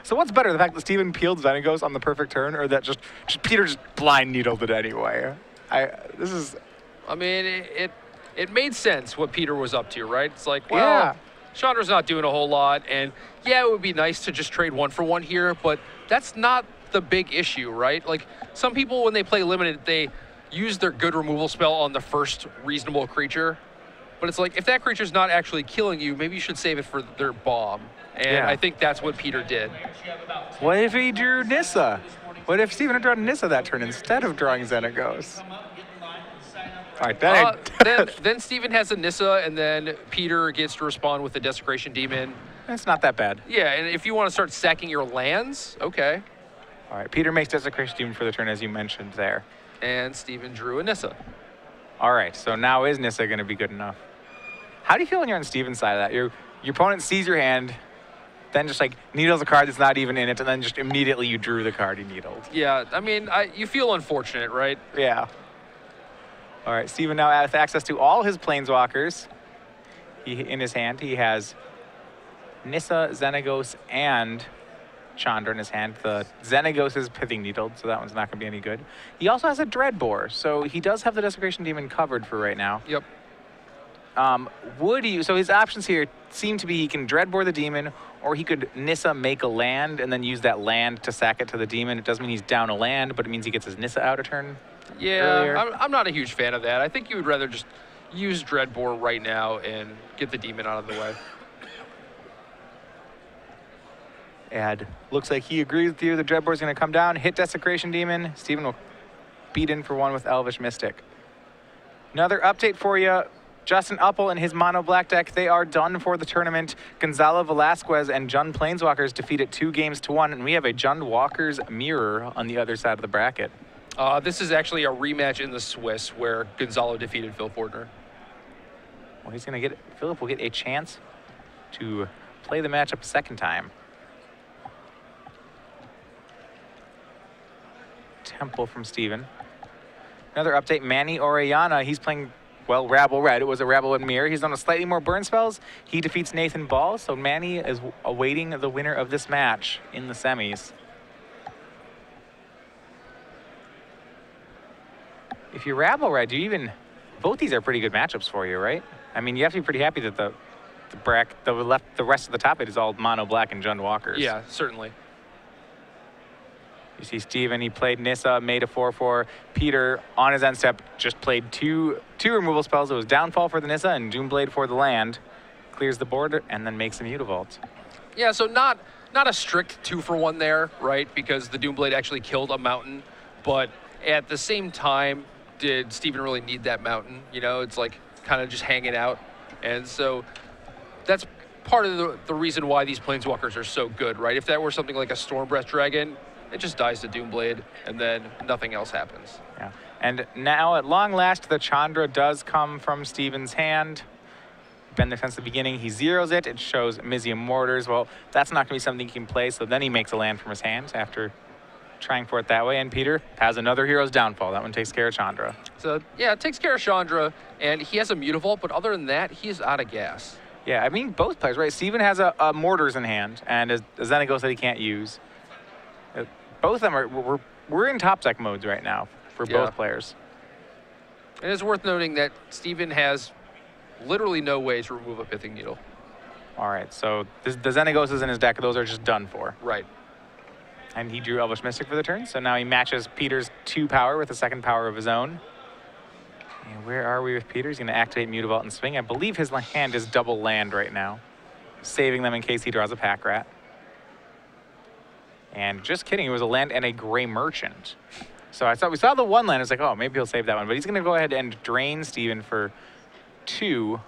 So what's better, the fact that Steven peeled Xenagos on the perfect turn, or that just Peter just blind needled it anyway? I mean, it made sense what Peter was up to, right? It's like, well, Chandra's not doing a whole lot, and yeah, it would be nice to just trade 1-for-1 here, but that's not the big issue, right? Like, some people, when they play limited, they use their good removal spell on the first reasonable creature, but it's like, if that creature's not actually killing you, maybe you should save it for their bomb, and I think that's what Peter did. What if he drew Nissa? What if Steven had drawn Nissa that turn instead of drawing Xenagos? All right, then Steven has a Nissa, and then Peter gets to respond with the Desecration Demon. It's not that bad. Yeah, and if you want to start sacking your lands, okay. All right, Peter makes Desecration Demon for the turn, as you mentioned there. And Steven drew a Nissa. All right, so now is Nissa going to be good enough? How do you feel when you're on Steven's side of that? Your opponent sees your hand, then just like needles a card that's not even in it, and then just immediately you drew the card he needled. Yeah, I mean, you feel unfortunate, right? Yeah. All right, Steven now has access to all his Planeswalkers. In his hand, he has Nissa, Xenagos, and Chandra in his hand. The Xenagos is Pithing Needled, so that one's not going to be any good. He also has a Dreadbore, so he does have the Desecration Demon covered for right now. Yep. So his options here seem to be he can Dreadbore the Demon, or he could Nissa make a land and then use that land to sack it to the Demon. It does mean he's down a land, but it means he gets his Nissa out a turn. Yeah, I'm not a huge fan of that. I think you would rather just use Dreadbore right now and get the Demon out of the way. And looks like he agrees with you. The Dreadbore is going to come down, hit Desecration Demon. Steven will beat in for 1 with Elvish Mystic. Another update for you. Justin Uppel and his mono black deck, they are done for the tournament. Gonzalo Velasquez and Jund Planeswalkers defeated 2-1, and we have a Jund Walker's Mirror on the other side of the bracket. This is actually a rematch in the Swiss where Gonzalo defeated Phil Fortner. Well, Philip will get a chance to play the matchup a second time. Temple from Steven. Another update, Manny Orellana, he's playing, well, Rabble Red. It was a Rabble and Mirror. He's on a slightly more burn spells. He defeats Nathan Ball, so Manny is awaiting the winner of this match in the semis. If you Rabble Red, both these are pretty good matchups for you, right? I mean, you have to be pretty happy that the rest of the top 8 is all mono black and Jund Walkers. Yeah, certainly. You see Steven, he played Nissa, made a 4/4. Peter, on his end step, just played two removal spells. It was Downfall for the Nissa and Doomblade for the land. Clears the board and then makes a Mutavault. Yeah, so not a strict 2-for-1 there, right? Because the Doomblade actually killed a mountain. But at the same time, did Steven really need that mountain? You know, it's like kind of just hanging out. And so that's part of the reason why these Planeswalkers are so good, right? If that were something like a Stormbreath Dragon, it just dies to Doomblade, and then nothing else happens. Yeah. And now, at long last, the Chandra does come from Steven's hand. Been there since the beginning. He zeroes it. It shows Mizium Mortars. Well, that's not going to be something he can play, so then he makes a land from his hands after trying for it that way. And Peter has another Hero's Downfall. That one takes care of Chandra. So, yeah, it takes care of Chandra, and he has a Mutavault, but other than that, he is out of gas. Yeah, I mean, both players, right? Steven has a Mortars in hand and a Xenagos that he can't use. Both of them are, we're in top deck modes right now for both players. And it's worth noting that Steven has literally no way to remove a Pithing Needle. All right, so the Xenagos in his deck, those are just done for. Right. And he drew Elvish Mystic for the turn, so now he matches Peter's 2 power with a 2nd power of his own. And where are we with Peter? He's going to activate Mutavault and swing. I believe his hand is double land right now, saving them in case he draws a Pack Rat. And just kidding, it was a land and a Gray Merchant. So we saw the 1 land. I was like, oh, maybe he'll save that one. But he's going to go ahead and drain Steven for 2.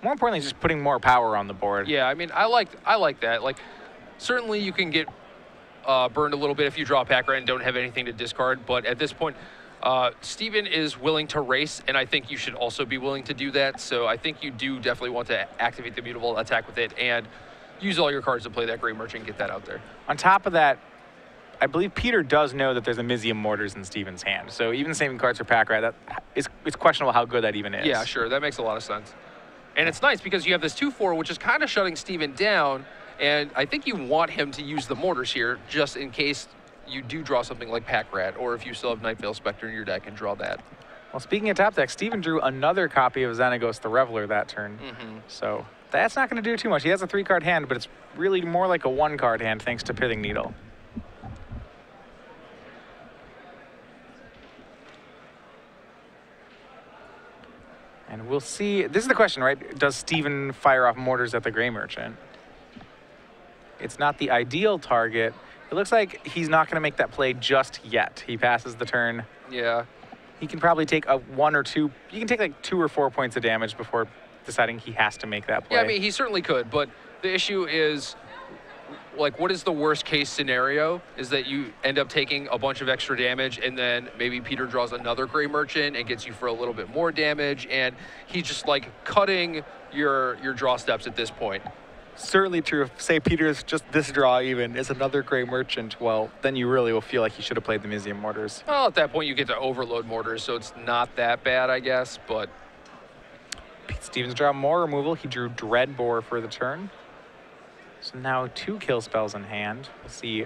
More importantly, just putting more power on the board. Yeah, I mean, I like that. Like, certainly you can get burned a little bit if you draw a Pack Rat and don't have anything to discard. But at this point, Steven is willing to race, and I think you should also be willing to do that. So I think you do definitely want to activate the Mutable, attack with it, and use all your cards to play that Gray Merchant and get that out there. On top of that, I believe Peter does know that there's a Mizium Mortars in Steven's hand. So even saving cards for Pack Rat, it's questionable how good that even is. Yeah, sure. That makes a lot of sense. And it's nice because you have this 2/4, which is kind of shutting Steven down, and I think you want him to use the Mortars here just in case you do draw something like Pack Rat, or if you still have Night Veil Spectre in your deck and draw that. Well, speaking of top deck, Steven drew another copy of Xenagos the Reveler that turn. So that's not going to do too much. He has a 3-card hand, but it's really more like a 1-card hand thanks to Pithing Needle. And we'll see. This is the question, right? Does Steven fire off Mortars at the Gray Merchant? It's not the ideal target. It looks like he's not going to make that play just yet. He passes the turn. Yeah. He can probably take a 1 or 2. You can take like 2 or 4 points of damage before deciding he has to make that play. Yeah, I mean, he certainly could, but the issue is, like, what is the worst case scenario is that you end up taking a bunch of extra damage, and then maybe Peter draws another Gray Merchant and gets you for a little bit more damage, and he's just like cutting your draw steps at this point. Certainly true. If, say, Peter's just this draw even is another Gray Merchant, well, then you really will feel like he should have played the Mizium Mortars. Well, at that point you get to overload Mortars, so it's not that bad, I guess, but... Steven's draw more removal. He drew Dreadbore for the turn. So now 2 kill spells in hand. We'll see.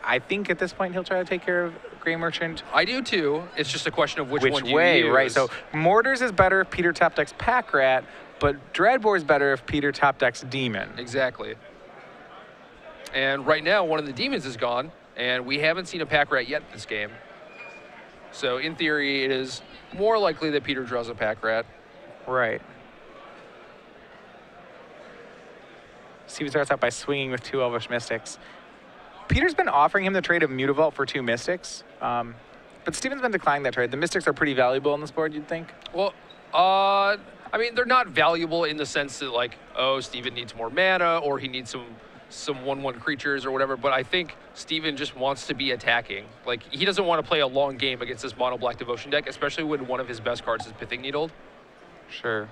I think at this point he'll try to take care of Gray Merchant. I do too. It's just a question of which one you way, use. Right? So Mortars is better if Peter top decks Pack Rat, but Dreadbore is better if Peter top decks Demon. Exactly. And right now, one of the Demons is gone, and we haven't seen a Pack Rat yet this game. So in theory, it is more likely that Peter draws a Pack Rat. Right. Steven starts out by swinging with 2 Elvish Mystics. Peter's been offering him the trade of Mutavault for 2 Mystics, but Steven's been declining that trade. The Mystics are pretty valuable on this board, you'd think? Well, I mean, they're not valuable in the sense that, like, oh, Steven needs more mana, or he needs some 1/1 creatures or whatever, but I think Steven just wants to be attacking. Like, he doesn't want to play a long game against this mono black Devotion deck, especially when one of his best cards is Pithing Needle. Sure.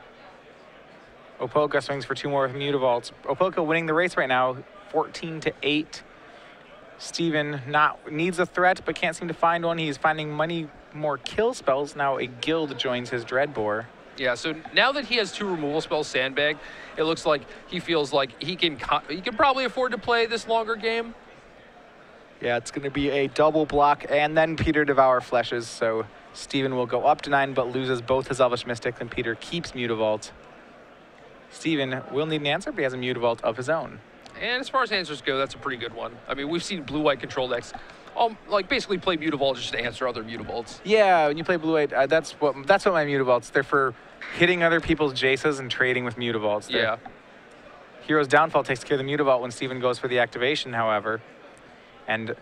Opolka swings for 2 more with Mutavaults. Opolka winning the race right now, 14-8. Steven needs a threat, but can't seem to find one. He's finding many more kill spells. Now a guild joins his Dreadbore. Yeah, so now that he has 2 removal spells sandbagged, it looks like he feels like he can probably afford to play this longer game. Yeah, it's going to be a double block, and then Peter Devour Fleshes, so Steven will go up to 9, but loses both his Elvish Mystics, and Peter keeps Mutavault. Steven will need an answer, but he has a Mutavault of his own. And as far as answers go, that's a pretty good one. I mean, we've seen blue-white control decks like basically play Mutavault just to answer other Mutavaults. Yeah, when you play blue-white, that's what my Mutavaults. They're for hitting other people's Jaces and trading with Mutavaults. Yeah. Hero's Downfall takes care of the Mutavault when Steven goes for the activation, however. And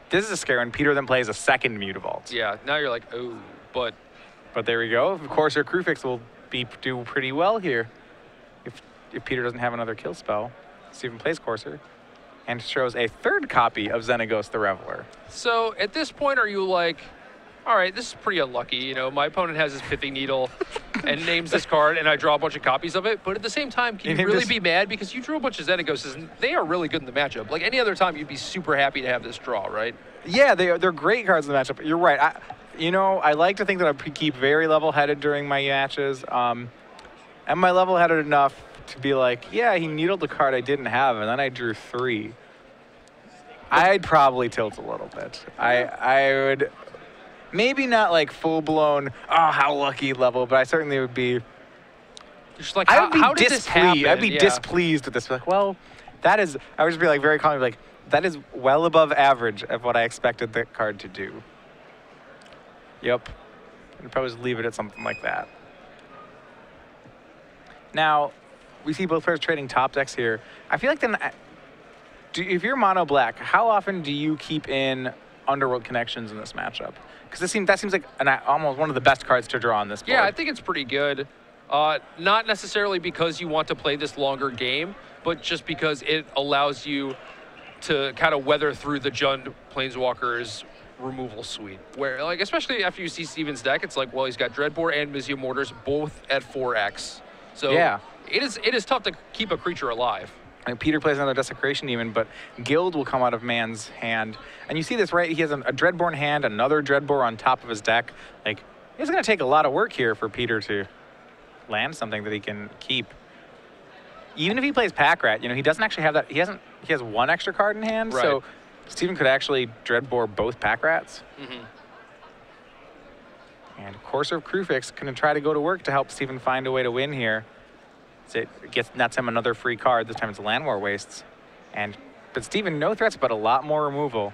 this is a scare when Peter then plays a second Mutavault. Yeah, now you're like, oh, but there we go. Of course, our Crewfix will do pretty well here. If Peter doesn't have another kill spell, Steven plays Courser and shows a 3rd copy of Xenagos the Reveler. So at this point, are you like, all right, this is pretty unlucky. You know, my opponent has his Pithing Needle and names this card, and I draw a bunch of copies of it. But at the same time, can you really be mad because you drew a bunch of Xenagoses, and they are really good in the matchup. Like any other time, you'd be super happy to have this draw, right? Yeah, they're great cards in the matchup. You're right. I like to think that I keep very level-headed during my matches. Am I level-headed enough to be like, yeah, he needled the card I didn't have, and then I drew 3. I'd probably tilt a little bit. I would, maybe not like full-blown, oh, how lucky level, but I certainly would be. Just like, how did this happen? I'd be displeased with this. Like, well, that is, I would just be like very calmly like, that is well above average of what I expected the card to do. Yep. I'd probably just leave it at something like that. Now, we see both players trading top decks here. I feel like then, if you're mono black, how often do you keep in Underworld Connections in this matchup? Because that seems like almost one of the best cards to draw on this board. Yeah, I think it's pretty good. Not necessarily because you want to play this longer game, but just because it allows you to kind of weather through the Jund Planeswalker's removal suite. Where, like, especially after you see Steven's deck, it's like, well, he's got Dreadbore and Mizzium Mortars both at 4x. So yeah, it is tough to keep a creature alive. And Peter plays another Desecration Demon, but Guild will come out of Mann's hand. And you see this, right? He has a Dreadbore in hand, another Dreadbore on top of his deck. Like, it's going to take a lot of work here for Peter to land something that he can keep. Even if he plays Pack Rat, you know, he doesn't actually have that. He has 1 extra card in hand, right. So Steven could actually Dreadbore both Pack Rats. Mm-hmm. And Courser of Crufix going to try to go to work to help Steven find a way to win here. So it nets him another free card. This time it's Land War Wastes. But Steven, no threats, but a lot more removal.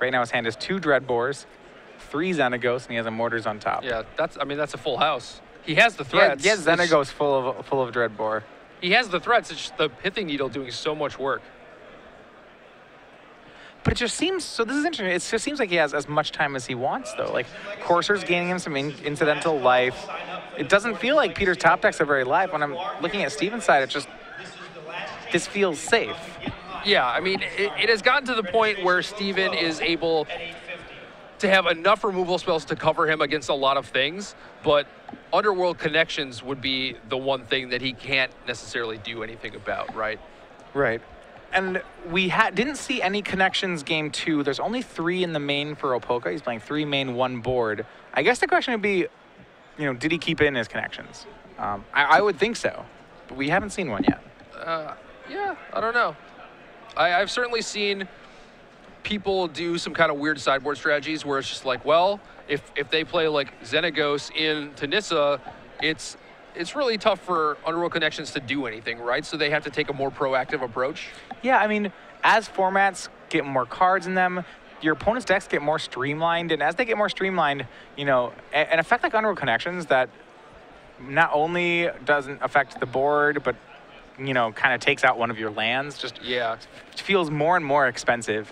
Right now his hand has 2 Dreadbores, 3 Xenagos, and he has a Mortars on top. Yeah, that's a full house. He has the threats. Yeah, Xenagos full of Dreadbore. He has the threats. It's just the Pithing Needle doing so much work. But it just seems, so this is interesting, it just seems like he has as much time as he wants, though. Like, Courser's gaining him some incidental life. It doesn't feel like Peter's top decks are very live. When I'm looking at Steven's side, this feels safe. Yeah, I mean, it has gotten to the point where Steven is able to have enough removal spells to cover him against a lot of things, but Underworld Connections would be the one thing that he can't necessarily do anything about, right? Right. And we didn't see any Connections game 2. There's only 3 in the main for Opolka. He's playing 3 main, 1 board. I guess the question would be, you know, did he keep in his Connections? I would think so, but we haven't seen one yet. Yeah, I don't know. I've certainly seen people do some kind of weird sideboard strategies where it's just like, well, if they play like Xenagos into Nissa, it's really tough for Underworld Connections to do anything, right? So they have to take a more proactive approach. Yeah, I mean, as formats get more cards in them, your opponent's decks get more streamlined, and as they get more streamlined, you know, an effect like Underworld Connections that not only doesn't affect the board, but, you know, kind of takes out one of your lands, just feels more and more expensive.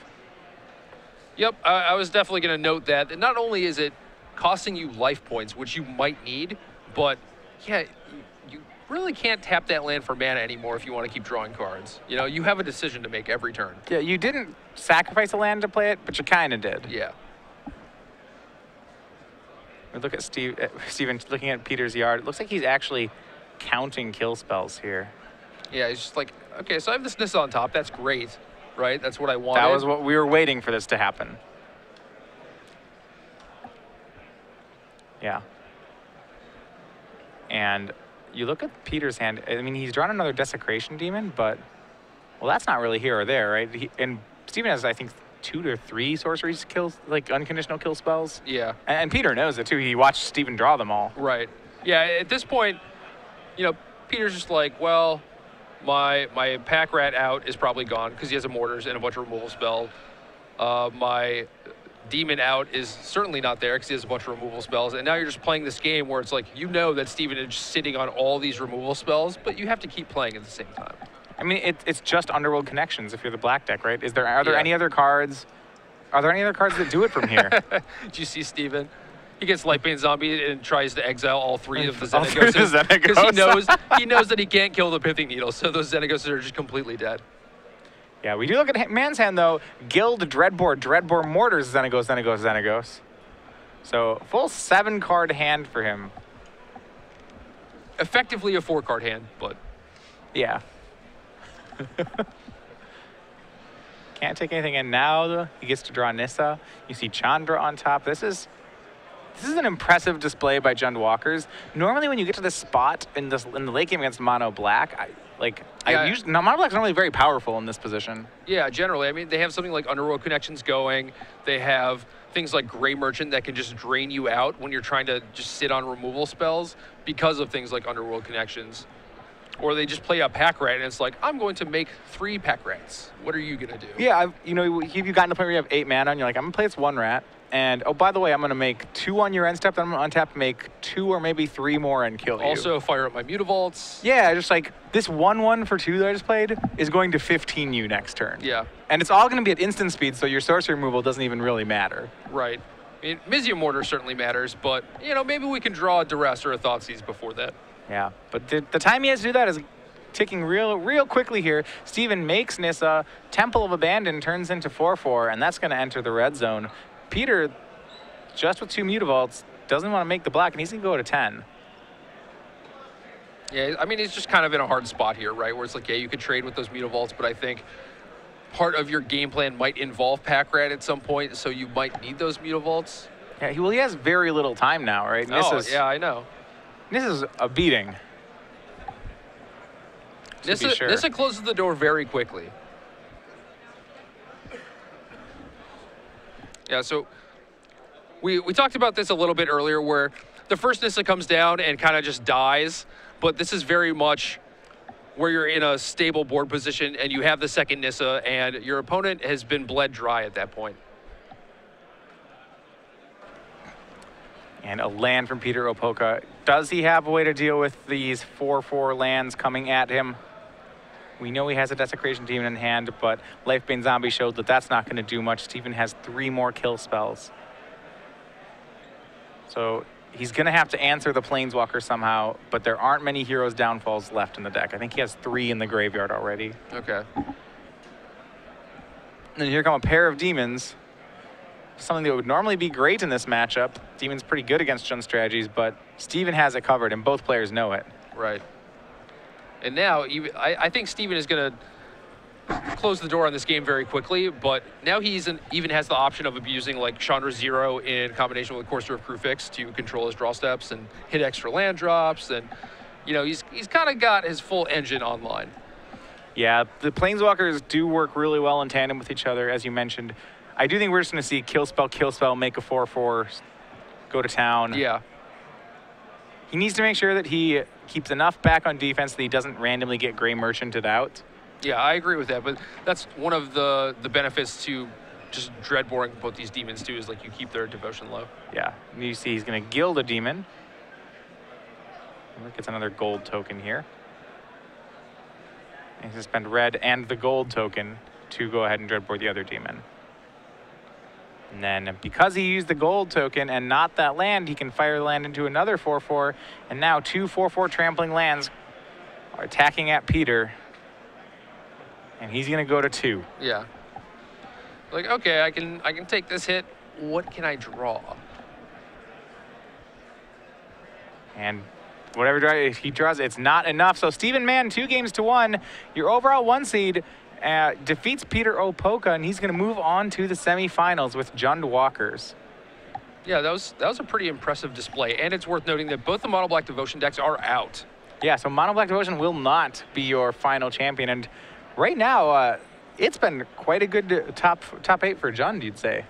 Yep, I was definitely going to note that. And not only is it costing you life points, which you might need, but yeah, you really can't tap that land for mana anymore if you want to keep drawing cards. You know, you have a decision to make every turn. Yeah, you didn't sacrifice a land to play it, but you kind of did. Yeah. We look at Steven looking at Peter's yard. It looks like he's actually counting kill spells here. Yeah, he's just like, okay, so I have this Nissa on top. That's great, right? That's what I wanted. That was what we were waiting for this to happen. Yeah. And you look at Peter's hand, I mean, he's drawn another Desecration Demon, but, well, that's not really here or there, right? And Steven has, I think, 2 to 3 sorceries kills, like unconditional kill spells. Yeah. And Peter knows it, too. He watched Steven draw them all. Right. Yeah, at this point, you know, Peter's just like, well, my Pack Rat out is probably gone because he has a Mortars and a bunch of removal spells. My Demon out is certainly not there because he has a bunch of removal spells. And now you're just playing this game where it's like, you know that Steven is just sitting on all these removal spells, but you have to keep playing at the same time. I mean, it's just Underworld Connections if you're the black deck, right? Are there any other cards? Are there any other cards that do it from here? Did you see Steven? He gets Lightbane Zombie and tries to exile all 3 of the Xenagoses because he knows that he can't kill the Pithing Needle, so those Xenagoses are just completely dead. Yeah, we do look at Mann's hand, though. Guild, Dreadbore, Mortars, Xenagos. So full 7-card hand for him. Effectively a 4-card hand, but... Yeah. Can't take anything in now, though. He gets to draw Nissa. You see Chandra on top. This is This is an impressive display by Jund Walkers. Normally, when you get to this spot in the late game against Mono Black, Mono Black's normally very powerful in this position. Yeah, generally. I mean, they have something like Underworld Connections going. They have things like Gray Merchant that can just drain you out when you're trying to just sit on removal spells because of things like Underworld Connections. Or they just play a Pack Rat, and it's like, I'm going to make 3 Pack Rats. What are you going to do? Yeah, you've gotten to the point where you have 8 mana, and you're like, I'm going to play this 1 rat. And, oh, by the way, I'm going to make 2 on your end step, then I'm going to untap, make 2 or maybe 3 more and kill you. Also, fire up my Mutavaults. Yeah, just like this 1/1 for 2 that I just played is going to 15 you next turn. Yeah. And it's all going to be at instant speed, so your sorcery removal doesn't even really matter. Right. I mean, Mizium Mortar certainly matters, but, maybe we can draw a Duress or a Thoughtseize before that. Yeah, but the time he has to do that is ticking real quickly here. Steven makes Nissa. Temple of Abandon turns into 4/4, and that's going to enter the red zone. Peter, just with 2 Mutavaults, doesn't want to make the black, and he's going to go to 10. Yeah, I mean, he's just kind of in a hard spot here, right? Where it's like, yeah, you could trade with those Mutavaults, but I think part of your game plan might involve Pack Rat at some point, so you might need those Mutavaults. Yeah, he has very little time now, right? Yeah, I know. Nissa's a beating. Nissa closes the door very quickly. Yeah, so we talked about this a little bit earlier where the first Nissa comes down and kind of just dies, but this is very much where you're in a stable board position and you have the second Nissa and your opponent has been bled dry at that point. And a land from Peter Opolka. Does he have a way to deal with these 4/4 lands coming at him? We know he has a Desecration Demon in hand, but Lifebane Zombie showed that that's not going to do much. Steven has 3 more kill spells. So he's going to have to answer the Planeswalker somehow, but there aren't many Heroes Downfalls left in the deck. I think he has 3 in the graveyard already. Okay. And here come a pair of Demons. Something that would normally be great in this matchup. Demon's pretty good against Jund strategies, but Steven has it covered, and both players know it. Right. And now, I think Steven is going to close the door on this game very quickly, but now he even has the option of abusing like Chandra Zero in combination with Courser of Crufix to control his draw steps and hit extra land drops, and he's kind of got his full engine online. Yeah, the Planeswalkers do work really well in tandem with each other, as you mentioned. I do think we're just going to see kill spell, make a 4/4, go to town. Yeah. He needs to make sure that he keeps enough back on defense that he doesn't randomly get Gray Merchanted out. Yeah, I agree with that, but that's one of the benefits to just dreadboring both these demons too, is like you keep their devotion low. Yeah, and you see he's going to gild a demon. Gets another gold token here. And he's going to spend red and the gold token to go ahead and dreadboard the other demon. And then because he used the gold token and not that land, he can fire the land into another 4/4. And now 2 4/4 trampling lands are attacking at Peter. And he's going to go to 2. Yeah. Like, okay, I can take this hit. What can I draw? And whatever he draws, it's not enough. So Steven Mann, 2 games to 1. Your overall 1 seed defeats Peter Opolka, and he's going to move on to the semifinals with Jund Walkers. Yeah, that was a pretty impressive display, and it's worth noting that both the Mono Black Devotion decks are out. Yeah, so Mono Black Devotion will not be your final champion, and right now it's been quite a good top 8 for Jund, you'd say.